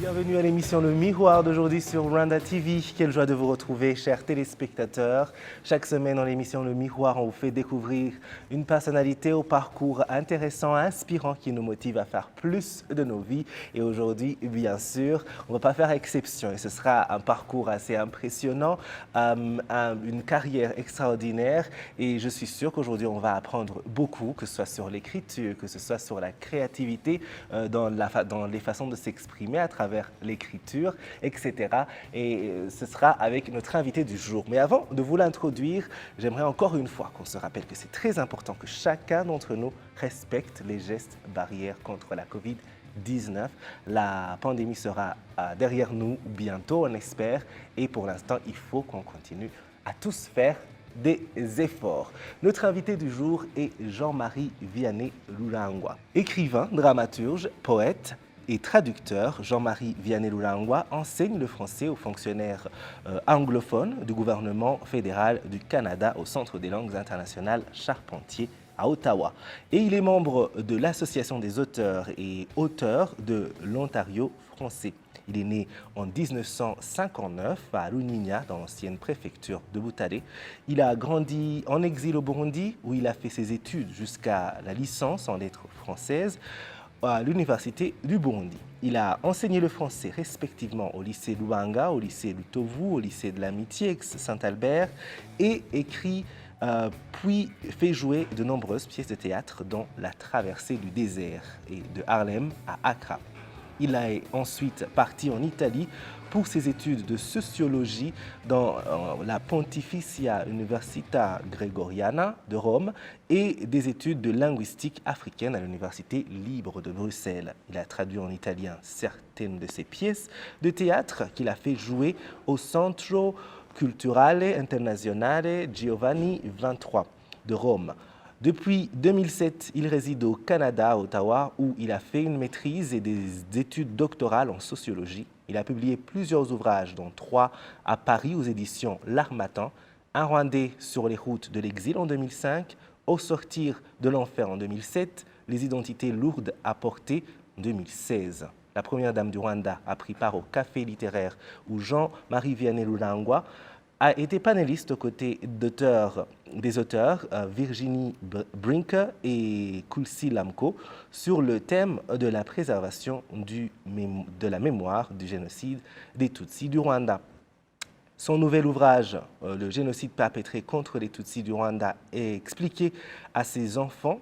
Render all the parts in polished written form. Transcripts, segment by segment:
Bienvenue à l'émission Le Miroir d'aujourd'hui sur Rwanda TV. Quelle joie de vous retrouver, chers téléspectateurs. Chaque semaine dans l'émission Le Miroir, on vous fait découvrir une personnalité au parcours intéressant, inspirant qui nous motive à faire plus de nos vies. Et aujourd'hui, bien sûr, on ne va pas faire exception et ce sera un parcours assez impressionnant, une carrière extraordinaire. Et je suis sûr qu'aujourd'hui, on va apprendre beaucoup, que ce soit sur l'écriture, que ce soit sur la créativité, dans les façons de s'exprimer à travers l'écriture, etc. Et ce sera avec notre invité du jour. Mais avant de vous l'introduire, j'aimerais encore une fois qu'on se rappelle que c'est très important que chacun d'entre nous respecte les gestes barrières contre la COVID-19. La pandémie sera derrière nous bientôt, on espère. Et pour l'instant, il faut qu'on continue à tous faire des efforts. Notre invité du jour est Jean-Marie Vianney Lulangwa. Écrivain, dramaturge, poète et traducteur, Jean-Marie Vianney Lulangwa enseigne le français aux fonctionnaires anglophones du gouvernement fédéral du Canada au Centre des langues internationales Charpentier à Ottawa. Et il est membre de l'Association des auteurs et auteurs de l'Ontario français. Il est né en 1959 à Luninga, dans l'ancienne préfecture de Butare. Il a grandi en exil au Burundi, où il a fait ses études jusqu'à la licence en lettres françaises à l'Université du Burundi. Il a enseigné le français respectivement au lycée Lubanga, au lycée Lutovu, au lycée de l'Amitié ex-Saint-Albert et écrit puis fait jouer de nombreuses pièces de théâtre dont La traversée du désert et de Harlem à Accra. Il est ensuite parti en Italie pour ses études de sociologie dans la Pontificia Università Gregoriana de Rome et des études de linguistique africaine à l'Université libre de Bruxelles. Il a traduit en italien certaines de ses pièces de théâtre qu'il a fait jouer au Centro Culturale Internazionale Giovanni XXIII de Rome. Depuis 2007, il réside au Canada, à Ottawa, où il a fait une maîtrise et des études doctorales en sociologie. Il a publié plusieurs ouvrages, dont 3 à Paris aux éditions L'Harmattan, Un Rwandais sur les routes de l'exil en 2005, Au sortir de l'enfer en 2007, Les identités lourdes à porter en 2016. La première dame du Rwanda a pris part au café littéraire où Jean-Marie Vianney Lulangwa a été panéliste aux côtés des auteurs Virginie Brinker et Kulsi Lamko sur le thème de la préservation de la mémoire du génocide des Tutsis du Rwanda. Son nouvel ouvrage, Le génocide perpétré contre les Tutsis du Rwanda, est expliqué à ses enfants,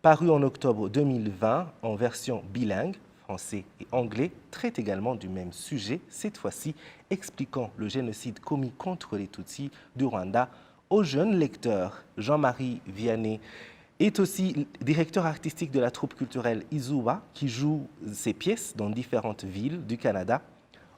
paru en octobre 2020 en version bilingue, français et anglais, traite également du même sujet, cette fois-ci expliquant le génocide commis contre les Tutsis du Rwanda aux jeunes lecteurs. Jean-Marie Vianney est aussi directeur artistique de la troupe culturelle Izuwa, qui joue ses pièces dans différentes villes du Canada.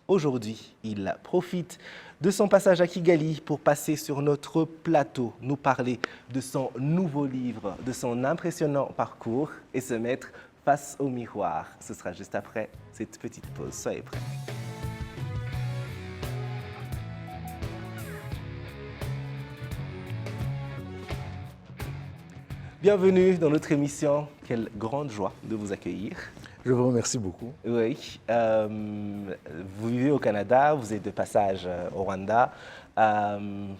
Aujourd'hui, il profite de son passage à Kigali pour passer sur notre plateau, nous parler de son nouveau livre, de son impressionnant parcours et se mettre face au miroir. Ce sera juste après cette petite pause. Soyez prêts. Bienvenue dans notre émission. Quelle grande joie de vous accueillir. Je vous remercie beaucoup. Oui, vous vivez au Canada, vous êtes de passage au Rwanda.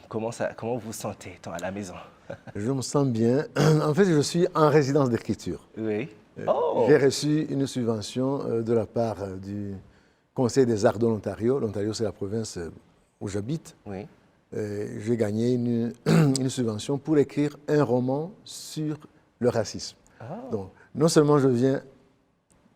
Comment vous vous sentez à la maison? Je me sens bien. En fait, je suis en résidence d'écriture. Oui. J'ai reçu une subvention de la part du Conseil des arts de l'Ontario. L'Ontario, c'est la province où j'habite. Oui. J'ai gagné une subvention pour écrire un roman sur le racisme. Donc, non seulement je viens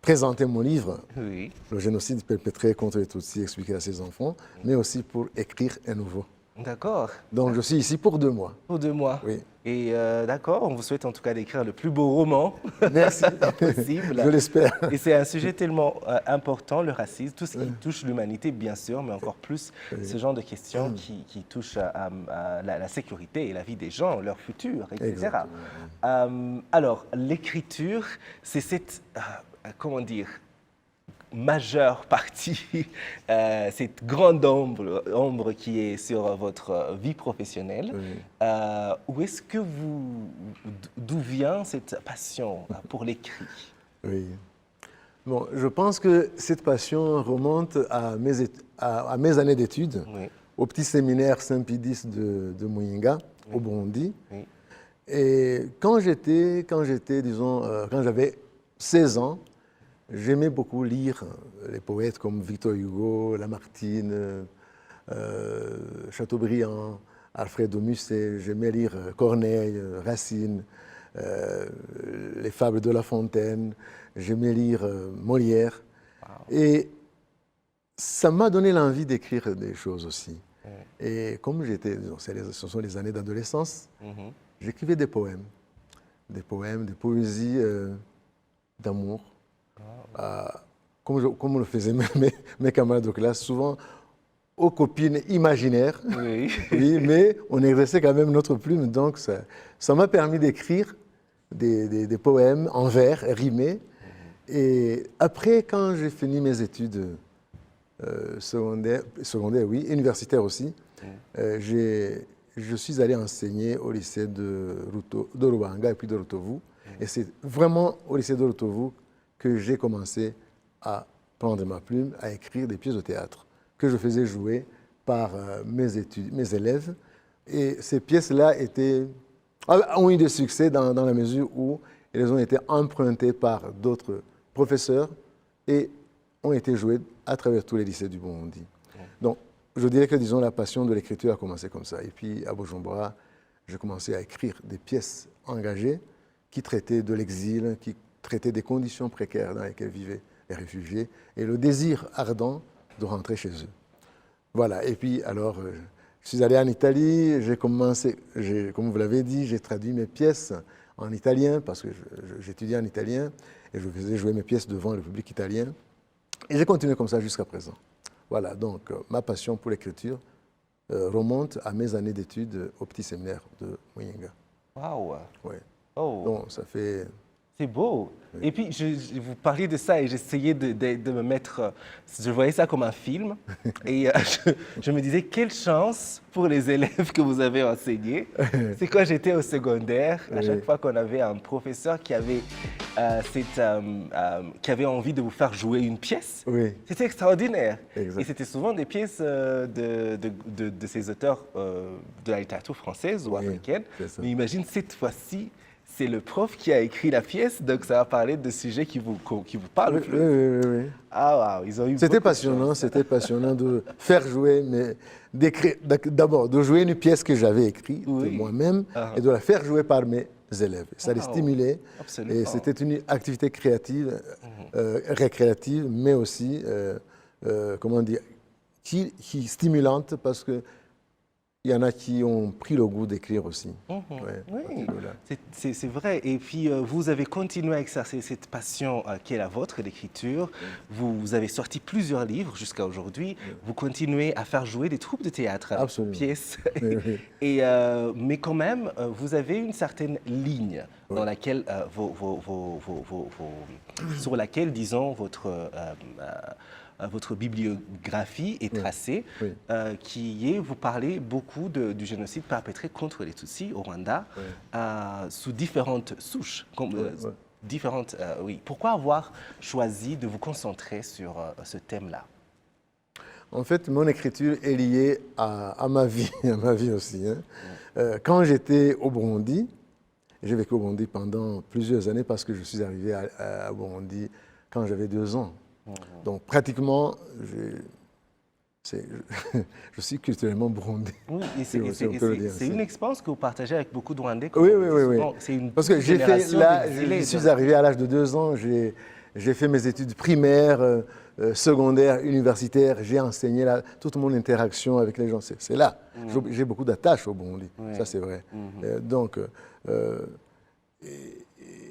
présenter mon livre, Oui. Le génocide perpétré contre les Tutsis, expliqué à ses enfants, mais aussi pour écrire un nouveau. D'accord. Donc, je suis ici pour 2 mois. Pour 2 mois. Oui. Et d'accord, on vous souhaite en tout cas d'écrire le plus beau roman Merci. possible. Je l'espère. Et c'est un sujet tellement important, le racisme, tout ce qui touche l'humanité, bien sûr, mais encore plus ce genre de questions qui touchent à la sécurité et la vie des gens, leur futur, etc. Alors, l'écriture, c'est cette, comment dire, majeure partie, cette grande ombre qui est sur votre vie professionnelle. Oui. Où est-ce que d'où vient cette passion pour l'écrit? Oui. Bon, je pense que cette passion remonte à mes années d'études, Oui, au petit séminaire Saint-Pédis de Muyinga, au Burundi. oui. Et quand disons, quand j'avais 16 ans, j'aimais beaucoup lire les poètes comme Victor Hugo, Lamartine, Chateaubriand, Alfredo Musset. J'aimais lire Corneille, Racine, les fables de La Fontaine. J'aimais lire Molière. Et ça m'a donné l'envie d'écrire des choses aussi. Et comme ce sont les années d'adolescence, Mhm. j'écrivais des poèmes, des poésies d'amour. Comme le faisaient mes camarades de classe, souvent aux copines imaginaires, Oui. oui, mais on exerçait quand même notre plume. Donc ça m'a permis d'écrire des poèmes en vers, rimés. Et après, quand j'ai fini mes études secondaires, oui, universitaires aussi, je suis allé enseigner au lycée de Ruanga et puis de Rutovu. Et c'est vraiment au lycée de Rutovu que j'ai commencé à prendre ma plume, à écrire des pièces de théâtre que je faisais jouer par mes élèves. Et ces pièces-là ont eu des succès dans la mesure où elles ont été empruntées par d'autres professeurs et ont été jouées à travers tous les lycées du Burundi. Donc, je dirais que, disons, la passion de l'écriture a commencé comme ça. Et puis, à Bujumbura, j'ai commencé à écrire des pièces engagées qui traitaient de l'exil, qui traitaient des conditions précaires dans lesquelles vivaient les réfugiés et le désir ardent de rentrer chez eux. Voilà. Et puis, alors, je suis allé en Italie, j'ai commencé, comme vous l'avez dit, j'ai traduit mes pièces en italien parce que j'étudiais en italien et je faisais jouer mes pièces devant le public italien. Et j'ai continué comme ça jusqu'à présent. Voilà, donc ma passion pour l'écriture remonte à mes années d'études au petit séminaire de Muyinga. Waouh. Ouais. Oh. Donc ça fait... C'est beau. Et puis, vous parliez de ça et j'essayais de me mettre... je voyais ça comme un film. Et je me disais, quelle chance pour les élèves que vous avez enseignés. C'est quand j'étais au secondaire, à chaque fois qu'on avait un professeur qui avait, qui avait envie de vous faire jouer une pièce, Oui. c'était extraordinaire. Exact. Et c'était souvent des pièces de ces auteurs de la littérature française ou africaine. c'est ça. Mais imagine, cette fois-ci, c'est le prof qui a écrit la pièce, donc ça va parler de sujets qui vous parlent plus. Oui. Ah, waouh, ils ont eu C'était beaucoup de chance. passionnant de faire jouer, mais d'abord de jouer une pièce que j'avais écrite moi-même et de la faire jouer par mes élèves. Ça les stimulait. Absolument. Et c'était une activité créative, récréative, mais aussi, comment dire, qui stimulante parce que il y en a qui ont pris le goût d'écrire aussi. Oui, c'est vrai. Et puis, vous avez continué à exercer cette passion qui est la vôtre, l'écriture. Vous avez sorti plusieurs livres jusqu'à aujourd'hui. Vous continuez à faire jouer des troupes de théâtre avec vos pièces. Et, mais quand même, vous avez une certaine ligne dans laquelle, sur laquelle, disons, votre bibliographie est tracée, qui est, vous parlez beaucoup du génocide perpétré contre les Tutsis au Rwanda, sous différentes souches. Différentes, oui. Pourquoi avoir choisi de vous concentrer sur ce thème-là? En fait, mon écriture est liée à ma vie, à ma vie aussi. Quand j'étais au Burundi, j'ai vécu au Burundi pendant plusieurs années parce que je suis arrivé à Burundi quand j'avais 2 ans. Donc, pratiquement, je suis culturellement burundais. Oui, et c'est une expérience que vous partagez avec beaucoup de Rwandais. Oui. Parce que je suis arrivé à l'âge de 2 ans, j'ai fait mes études primaires, secondaires, universitaires, j'ai enseigné là, toute mon interaction avec les gens. C'est là. J'ai beaucoup d'attaches au Burundi, ça c'est vrai. Donc,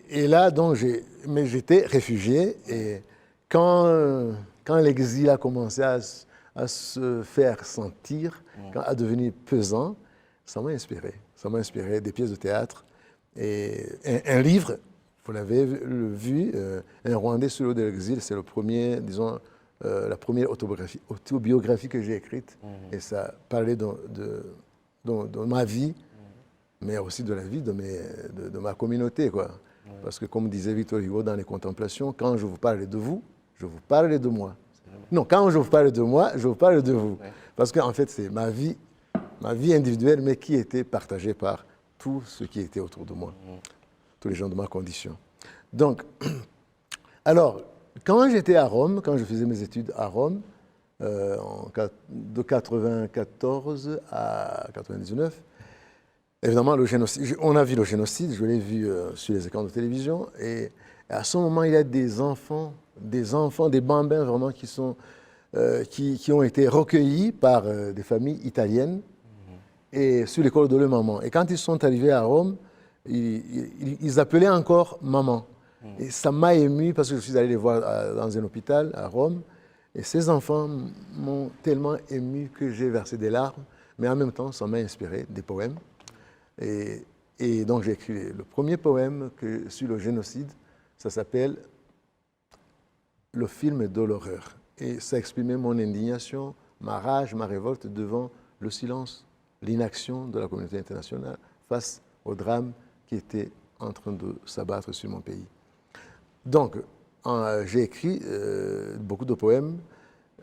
et là, donc, mais j'étais réfugié et quand l'exil a commencé à se faire sentir, à devenir pesant, ça m'a inspiré. Ça m'a inspiré des pièces de théâtre et un livre, vous l'avez vu, Un Rwandais sur l'eau de l'exil, c'est le premier, disons, la première autobiographie que j'ai écrite. Et ça parlait de ma vie, mais aussi de la vie de ma communauté, quoi. Parce que comme disait Victor Hugo dans les Contemplations, quand je vous parle de vous, je vous parle de moi. Non, quand je vous parle de moi, je vous parle de vous. Ouais. Parce qu'en fait, c'est ma vie individuelle, mais qui était partagée par tout ce qui était autour de moi, tous les gens de ma condition. Donc, alors, quand j'étais à Rome, quand je faisais mes études à Rome, de 94 à 99, évidemment, le génocide, on a vu le génocide, je l'ai vu sur les écrans de télévision, et à ce moment, il y a des enfants, des bambins vraiment qui ont été recueillis par des familles italiennes et sur l'école de leur maman. Et quand ils sont arrivés à Rome, ils appelaient encore maman. Et ça m'a ému parce que je suis allé les voir dans un hôpital à Rome. Et ces enfants m'ont tellement ému que j'ai versé des larmes, mais en même temps, ça m'a inspiré des poèmes. Et donc j'ai écrit le premier poème sur le génocide, ça s'appelle « Le film de l'horreur ». Et ça exprimait mon indignation, ma rage, ma révolte devant le silence, l'inaction de la communauté internationale face au drame qui était en train de s'abattre sur mon pays. Donc, j'ai écrit beaucoup de poèmes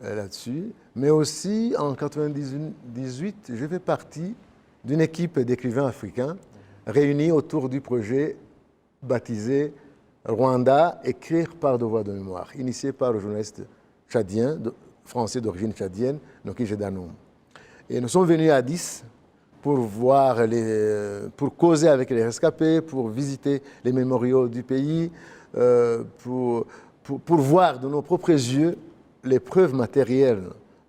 là-dessus, mais aussi en 1998, j'ai fait partie d'une équipe d'écrivains africains réunis autour du projet baptisé Rwanda, écrire par devoir de mémoire, initié par le journaliste tchadien, français d'origine tchadienne, Noki Jedanoum. Et nous sommes venus à 10 pour causer avec les rescapés, pour visiter les mémoriaux du pays, pour voir de nos propres yeux les preuves matérielles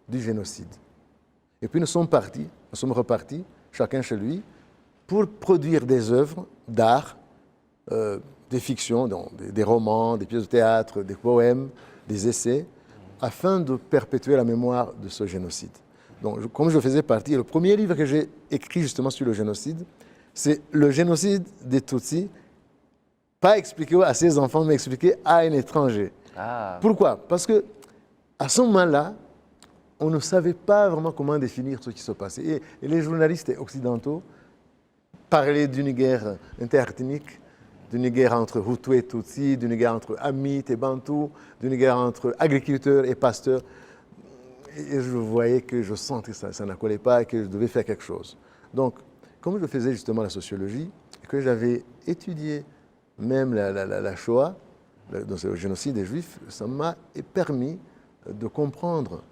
du génocide. Et puis nous sommes repartis, chacun chez lui, pour produire des œuvres d'art, des fictions, des romans, des pièces de théâtre, des poèmes, des essais, afin de perpétuer la mémoire de ce génocide. Donc, comme je faisais partie, le premier livre que j'ai écrit justement sur le génocide, c'est le génocide des Tutsis, pas expliqué à ses enfants, mais expliqué à un étranger. Ah. Pourquoi? Parce que à ce moment-là, on ne savait pas vraiment comment définir ce qui se passait. Et les journalistes occidentaux parlaient d'une guerre interethnique, d'une guerre entre Hutus et Tutsis, d'une guerre entre Hamites et Bantous, d'une guerre entre agriculteurs et pasteurs. Et je voyais que je sentais que ça ne collait pas et que je devais faire quelque chose. Donc, comme je faisais justement la sociologie, et que j'avais étudié même la Shoah, donc le génocide des Juifs, ça m'a permis de comprendre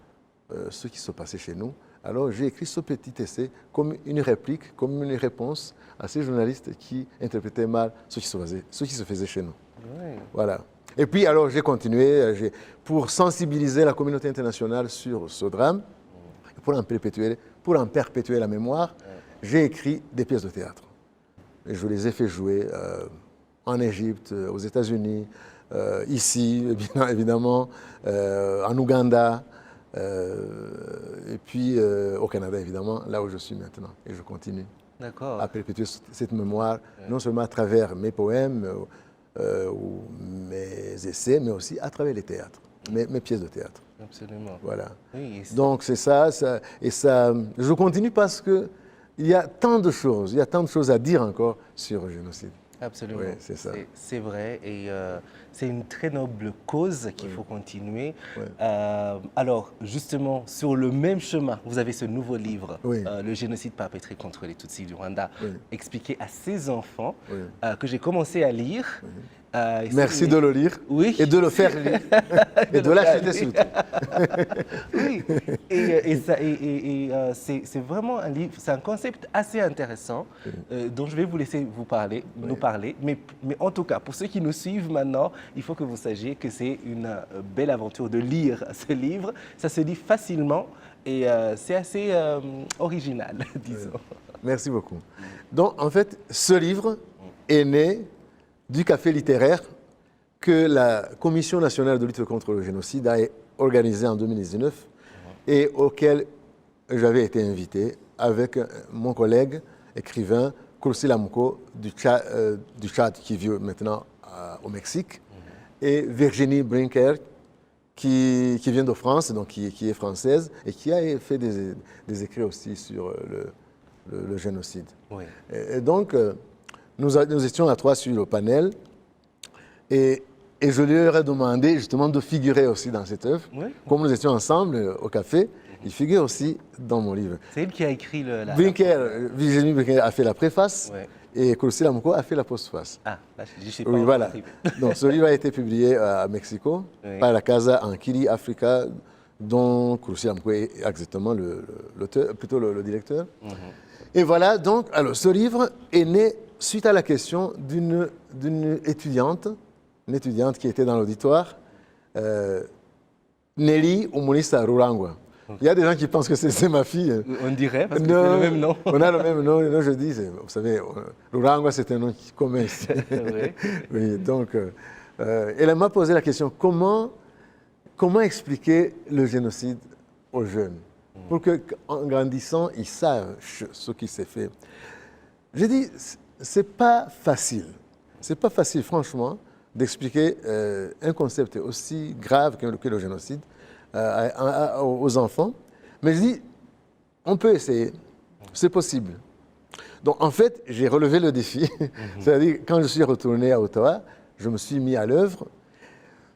ce qui se passait chez nous. Alors j'ai écrit ce petit essai comme une réplique, comme une réponse à ces journalistes qui interprétaient mal ce qui se faisait chez nous. Oui. Voilà. Et puis alors j'ai continué pour sensibiliser la communauté internationale sur ce drame, pour en perpétuer la mémoire, j'ai écrit des pièces de théâtre. Et je les ai fait jouer en Égypte, aux États-Unis, ici, évidemment, en Ouganda, et puis au Canada, évidemment, là où je suis maintenant. Et je continue à perpétuer cette mémoire, non seulement à travers mes poèmes ou mes essais, mais aussi à travers les théâtres, mes pièces de théâtre. Absolument. Voilà. Oui, donc c'est ça, et ça, je continue parce qu'il y a tant de choses, à dire encore sur le génocide. Absolument, oui, c'est ça. C'est vrai, et c'est une très noble cause qu'il faut continuer. Oui. Alors, justement, sur le même chemin, vous avez ce nouveau livre, Le génocide perpétré contre les Tutsis du Rwanda, expliqué à ses enfants, que j'ai commencé à lire. Merci de le lire et de le faire lire et de l'acheter surtout. Oui, c'est vraiment un livre, c'est un concept assez intéressant dont je vais vous laisser nous parler. Mais en tout cas, pour ceux qui nous suivent maintenant, il faut que vous sachiez que c'est une belle aventure de lire ce livre. Ça se lit facilement et c'est assez original, disons. Merci beaucoup. Donc, en fait, ce livre est né du café littéraire que la Commission nationale de lutte contre le génocide a organisé en 2019 et auquel j'avais été invité avec mon collègue écrivain Kursi Lamko du Tchad qui vit maintenant au Mexique et Virginie Brinker qui vient de France, donc qui est française et qui a fait des écrits aussi sur le génocide. Oui. Et donc, nous étions à trois sur le panel Et je lui ai demandé justement de figurer aussi dans cette œuvre. Oui. Comme nous étions ensemble au café, il figure aussi dans mon livre. C'est elle qui a écrit Virginie Brinker a fait la préface Ouais. et Kursi Lamoko a fait la postface. Ah, là, je sais pas. Oui, encore voilà. arrivé. Donc ce livre a été publié à Mexico Oui. par la Casa Ankili Africa, dont Kursi Lamoko est exactement l'auteur, plutôt le directeur. Et voilà, donc, alors ce livre est né suite à la question d'une étudiante, une étudiante qui était dans l'auditoire, Nelly Omonisa Rurangwa. Il y a des gens qui pensent que c'est ma fille. On dirait, parce que Non, c'est le même nom. On a le même nom. Non, je dis, vous savez, Rurangwa, c'est un nom commun ici. Oui. Oui, donc, elle m'a posé la question, comment expliquer le génocide aux jeunes pour qu'en grandissant, ils savent ce qui s'est fait. J'ai dit, c'est pas facile. C'est pas facile, franchement, d'expliquer un concept aussi grave que le génocide aux enfants. Mais je dis, on peut essayer. C'est possible. Donc, en fait, j'ai relevé le défi. C'est-à-dire, quand je suis retourné à Ottawa, je me suis mis à l'œuvre.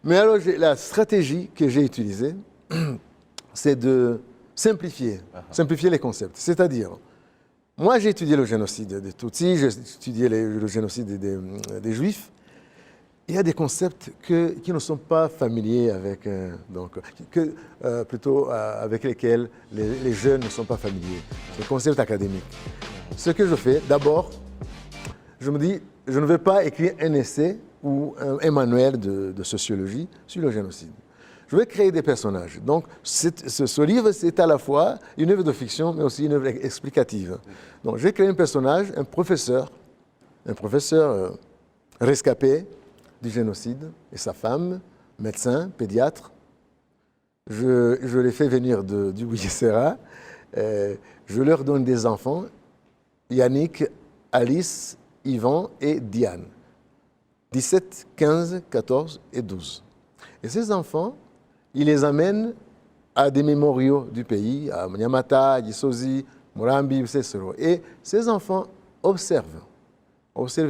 Mais alors, la stratégie que j'ai utilisée, c'est de simplifier les concepts. C'est-à-dire, moi, j'ai étudié le génocide des Tutsis, j'ai étudié le génocide des Juifs. Il y a des concepts qui ne sont pas familiers avec, plutôt avec lesquels les jeunes ne sont pas familiers, les concepts académiques. Ce que je fais, d'abord, je me dis, je ne vais pas écrire un essai ou un manuel de sociologie sur le génocide. Je vais créer des personnages. Donc, ce livre, c'est à la fois une œuvre de fiction, mais aussi une œuvre explicative. Donc, j'ai créé un personnage, un professeur rescapé du génocide, et sa femme, médecin, pédiatre. Je les fais venir du Bugesera. Je leur donne des enfants, Yannick, Alice, Yvan et Diane. 17, 15, 14 et 12. Et ces enfants, ils les amènent à des mémoriaux du pays, à Nyamata, à Gisozi, Morambi, Sesero. Et ces enfants observent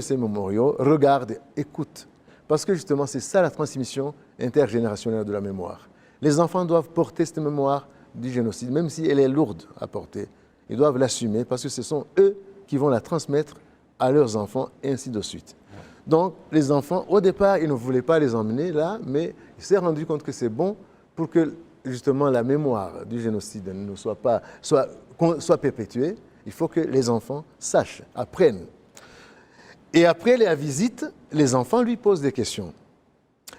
ces mémoriaux, regardent, écoutent. Parce que justement, c'est ça la transmission intergénérationnelle de la mémoire. Les enfants doivent porter cette mémoire du génocide, même si elle est lourde à porter. Ils doivent l'assumer parce que ce sont eux qui vont la transmettre à leurs enfants, et ainsi de suite. Donc, les enfants, au départ, ils ne voulaient pas les emmener là, mais ils se sont rendus compte que c'est bon pour que, justement, la mémoire du génocide ne soit perpétuée. Il faut que les enfants sachent, apprennent. Et après la visite, les enfants lui posent des questions.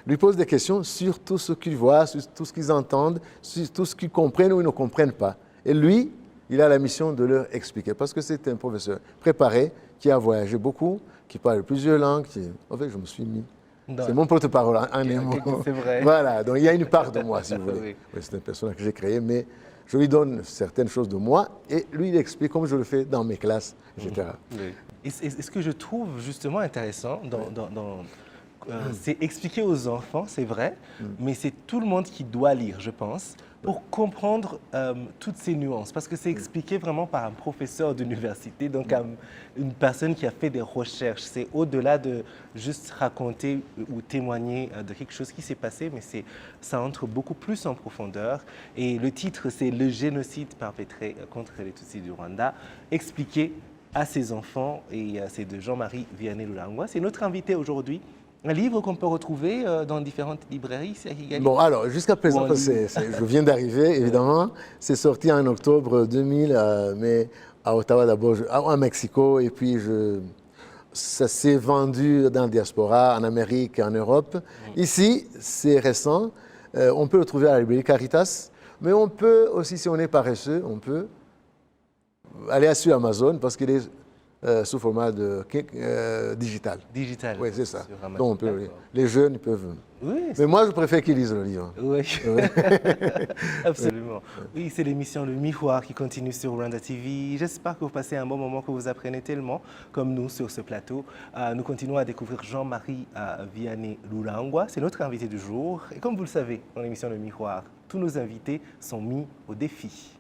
Lui posent des questions sur tout ce qu'ils voient, sur tout ce qu'ils entendent, sur tout ce qu'ils comprennent ou ils ne comprennent pas. Et lui, il a la mission de leur expliquer, parce que c'est un professeur préparé, qui a voyagé beaucoup, qui parle plusieurs langues. En fait, je me suis mis. C'est mon porte-parole en un mot. C'est vrai. Voilà, donc il y a une part de moi, si vous voulez. Oui, c'est un personnage que j'ai créé, mais je lui donne certaines choses de moi et lui, il explique comme je le fais dans mes classes, etc. Oui. Et ce que je trouve justement intéressant c'est expliquer aux enfants, c'est vrai, mais c'est tout le monde qui doit lire, je pense, pour comprendre toutes ces nuances. Parce que c'est expliqué vraiment par un professeur d'université, donc une personne qui a fait des recherches. C'est au-delà de juste raconter ou témoigner de quelque chose qui s'est passé, mais ça entre beaucoup plus en profondeur. Et le titre, c'est « Le génocide perpétré contre les Tutsis du Rwanda », expliqué à ses enfants, et c'est de Jean-Marie Vianney Lulangwa. C'est notre invité aujourd'hui. Un livre qu'on peut retrouver dans différentes librairies ici à Kigali. Bon, alors, jusqu'à présent, je viens d'arriver, évidemment. C'est sorti en octobre 2000, mais à Ottawa d'abord, à Mexico, et puis ça s'est vendu dans la diaspora, en Amérique, en Europe. Ici, c'est récent. On peut le trouver à la librairie Caritas, mais on peut aussi, si on est paresseux, on peut aller sur Amazon, parce qu'il est sous format digital. Digital. Oui, c'est ça. Donc on peut, les jeunes ils peuvent. Oui, mais moi, je préfère qu'ils lisent le livre. Oui, absolument. Oui, c'est l'émission Le Miroir qui continue sur Rwanda TV. J'espère que vous passez un bon moment, que vous apprenez tellement, comme nous, sur ce plateau. Nous continuons à découvrir Jean-Marie Vianney Lulangwa. C'est notre invité du jour. Et comme vous le savez, dans l'émission Le Miroir, tous nos invités sont mis au défi.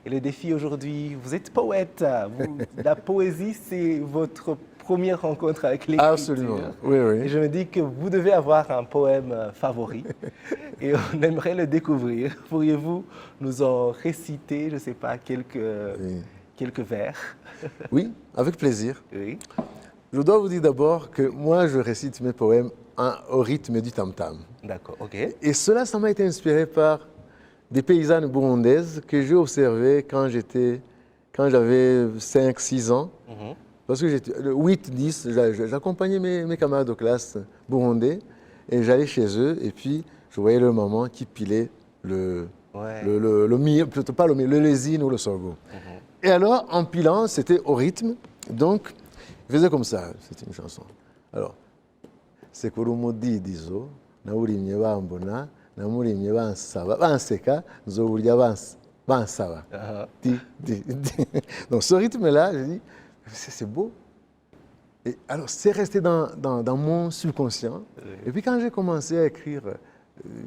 Et le défi aujourd'hui, vous êtes poète. La poésie, c'est votre première rencontre avec l'écriture. Absolument, oui, oui. Et je me dis que vous devez avoir un poème favori et on aimerait le découvrir. Pourriez-vous nous en réciter, je ne sais pas, quelques vers? Oui, avec plaisir. Oui. Je dois vous dire d'abord que moi, je récite mes poèmes au rythme du tam-tam. D'accord, ok. Et cela, ça m'a été inspiré par des paysannes burundaises que j'ai observées quand j'avais 5-6 ans. Parce que j'étais 8-10, j'accompagnais mes camarades de classe burundais et j'allais chez eux et puis je voyais leur maman qui pilait le mil, plutôt pas le mil, le lésine ou le sorgho. Et alors, en pilant, c'était au rythme, donc il faisait comme ça, c'était une chanson. Alors, c'est Kurumudi Dizo, Naurimye Bambona, Namurimye Bansaba, Banseka, Nzoburya Bansaba. Donc ce rythme-là, je dis, c'est beau. Et alors, c'est resté dans mon subconscient. Et puis, quand j'ai commencé à écrire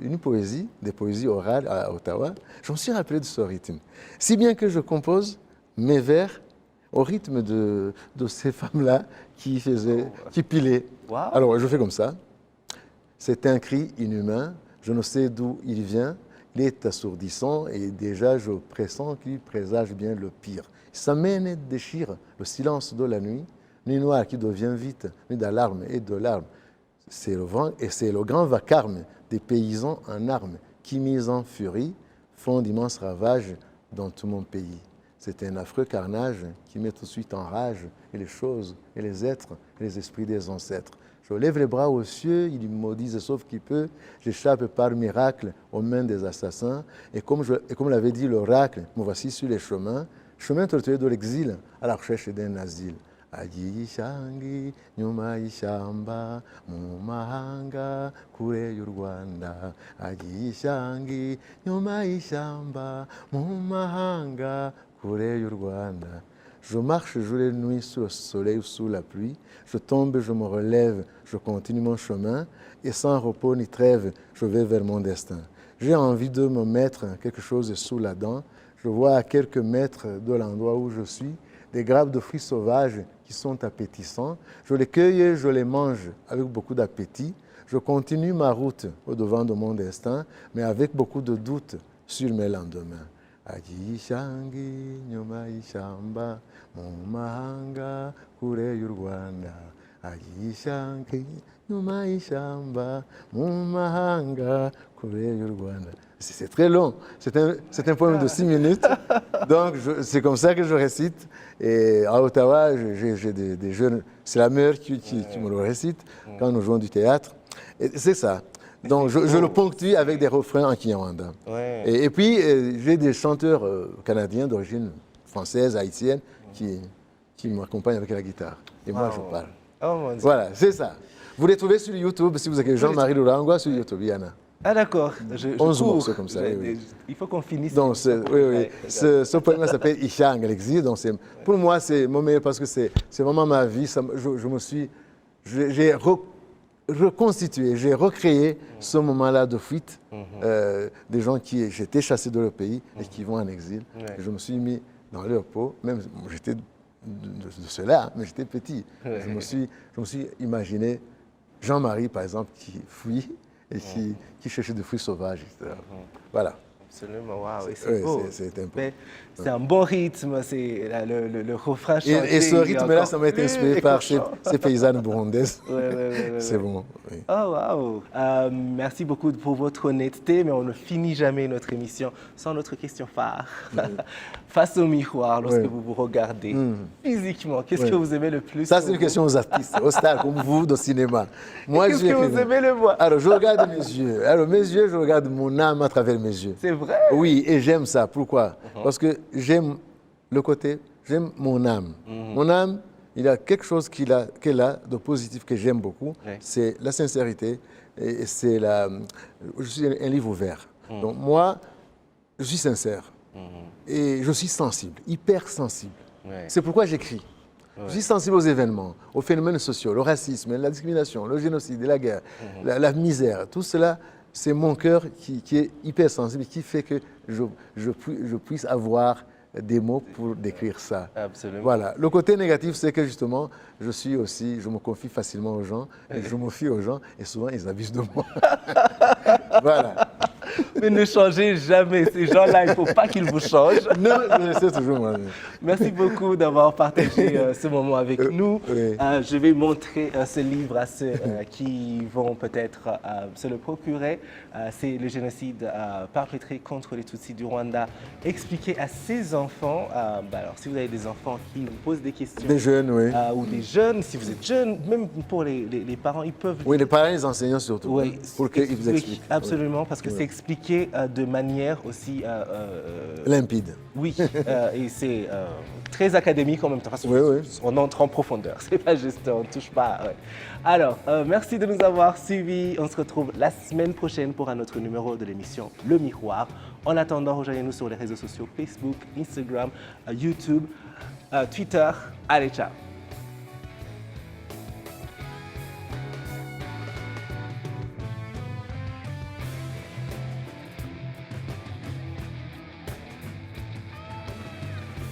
une poésie, des poésies orales à Ottawa, je me suis rappelé de ce rythme. Si bien que je compose mes vers au rythme de ces femmes-là qui pilaient. Wow. Alors, je fais comme ça. C'est un cri inhumain, je ne sais d'où il vient, il est assourdissant et déjà je pressens qu'il présage bien le pire. Ça mène et déchire le silence de la nuit, nuit noire qui devient vite nuit d'alarme et de larmes. C'est le grand vacarme des paysans en armes qui, mis en furie, font d'immenses ravages dans tout mon pays. C'est un affreux carnage qui met tout de suite en rage et les choses, et les êtres, et les esprits des ancêtres. Je lève les bras aux cieux, ils maudisent sauf qui peut. J'échappe par miracle aux mains des assassins. Et comme l'avait dit l'oracle, me voici sur les chemins, chemin tortueux de l'exil à la recherche d'un asile. Agishangi, nyuma y'ishyamba, mu mahanga, kure y'u Rwanda. Agishangi, nyuma y'ishyamba, mu mahanga, kure y'u Rwanda. Je marche jour et nuit sous le soleil ou sous la pluie. Je tombe, je me relève, je continue mon chemin. Et sans repos ni trêve, je vais vers mon destin. J'ai envie de me mettre quelque chose sous la dent. Je vois à quelques mètres de l'endroit où je suis des grappes de fruits sauvages qui sont appétissants. Je les cueille, je les mange avec beaucoup d'appétit. Je continue ma route au-devant de mon destin, mais avec beaucoup de doutes sur mes lendemains. Agishangi, nyuma y'ishyamba, mu mahanga, kure y'u Rwanda. Agishangi, nyuma y'ishyamba, mu mahanga, kure y'u Rwanda. C'est très long. C'est un poème de 6 minutes. Donc, c'est comme ça que je récite. Et à Ottawa, j'ai des jeunes. C'est la mère qui me le récite quand nous jouons du théâtre. Et c'est ça. Donc, je le ponctue avec des refrains en kinyarwanda. Ouais. Et puis, j'ai des chanteurs canadiens d'origine française, haïtienne, qui m'accompagnent avec la guitare. Et moi, je parle. Oh mon Dieu. Voilà, c'est ça. Vous les trouvez sur YouTube, si vous avez Jean-Marie Lurangwa sur YouTube, il y en a. Ah d'accord. 11 morceaux comme ça. Oui. Il faut qu'on finisse. Donc, ce poème s'appelle Ishang, l'exil. Donc, pour moi, c'est mon meilleur parce que c'est vraiment ma vie. J'ai reconstitué, j'ai recréé ce moment-là de fuite des gens qui étaient chassés de leur pays et qui vont en exil. Et je me suis mis dans leur peau, même j'étais de cela, mais j'étais petit. Je me suis imaginé Jean-Marie, par exemple, qui fuit et qui cherchait des fruits sauvages, etc. Voilà. Absolument, waouh, c'est beau. C'est un bon rythme, c'est le refrain chanté. Et ce rythme-là, ça m'a été inspiré par ces paysannes burundaises. C'est bon. Oui. Oh, waouh. Merci beaucoup pour votre honnêteté, mais on ne finit jamais notre émission sans notre question phare. Face au miroir, lorsque vous vous regardez physiquement, qu'est-ce que vous aimez le plus? Ça, c'est une question aux artistes, aux stars comme vous, de cinéma. Moi, qu'est-ce que vous aimez le voir? Alors, je regarde mes yeux. Alors, mes yeux, je regarde mon âme à travers mes yeux. C'est vrai? Oui, et j'aime ça. Pourquoi? Parce que j'aime le côté, j'aime mon âme. Mon âme, il y a quelque chose qu'elle a de positif que j'aime beaucoup. C'est la sincérité et c'est je suis un livre ouvert. Donc moi, je suis sincère et je suis sensible, hyper sensible. C'est pourquoi j'écris. Je suis sensible aux événements, aux phénomènes sociaux, le racisme, la discrimination, le génocide, la guerre, la misère, tout cela. C'est mon cœur qui est hyper sensible et qui fait que je puisse avoir des mots pour décrire ça. Absolument. Voilà. Le côté négatif, c'est que justement, je me confie facilement aux gens, et je me fie aux gens, et souvent, ils abusent de moi. Voilà. Mais ne changez jamais. Ces gens-là, il ne faut pas qu'ils vous changent. Non, je le sais toujours moi-même. Merci beaucoup d'avoir partagé ce moment avec nous. Oui. Je vais montrer ce livre à ceux qui vont peut-être se le procurer. C'est le génocide perpétré contre les Tutsis du Rwanda, expliqué à ses enfants. Alors, si vous avez des enfants qui vous posent des questions, Des jeunes, oui. Ou des jeunes, si vous êtes jeune, même pour les parents, ils peuvent... Oui, les parents et les enseignants surtout, Oui, pour qu'ils vous expliquent. Oui, absolument, parce que Oui. c'est expliqué de manière aussi... Limpide. oui, et c'est très académique en même temps. Parce Oui, oui. On entre en profondeur, c'est pas juste, on ne touche pas. Ouais. Alors, merci de nous avoir suivis. On se retrouve la semaine prochaine pour un autre numéro de l'émission Le Miroir. En attendant, rejoignez-nous sur les réseaux sociaux Facebook, Instagram, YouTube, Twitter. Allez, ciao.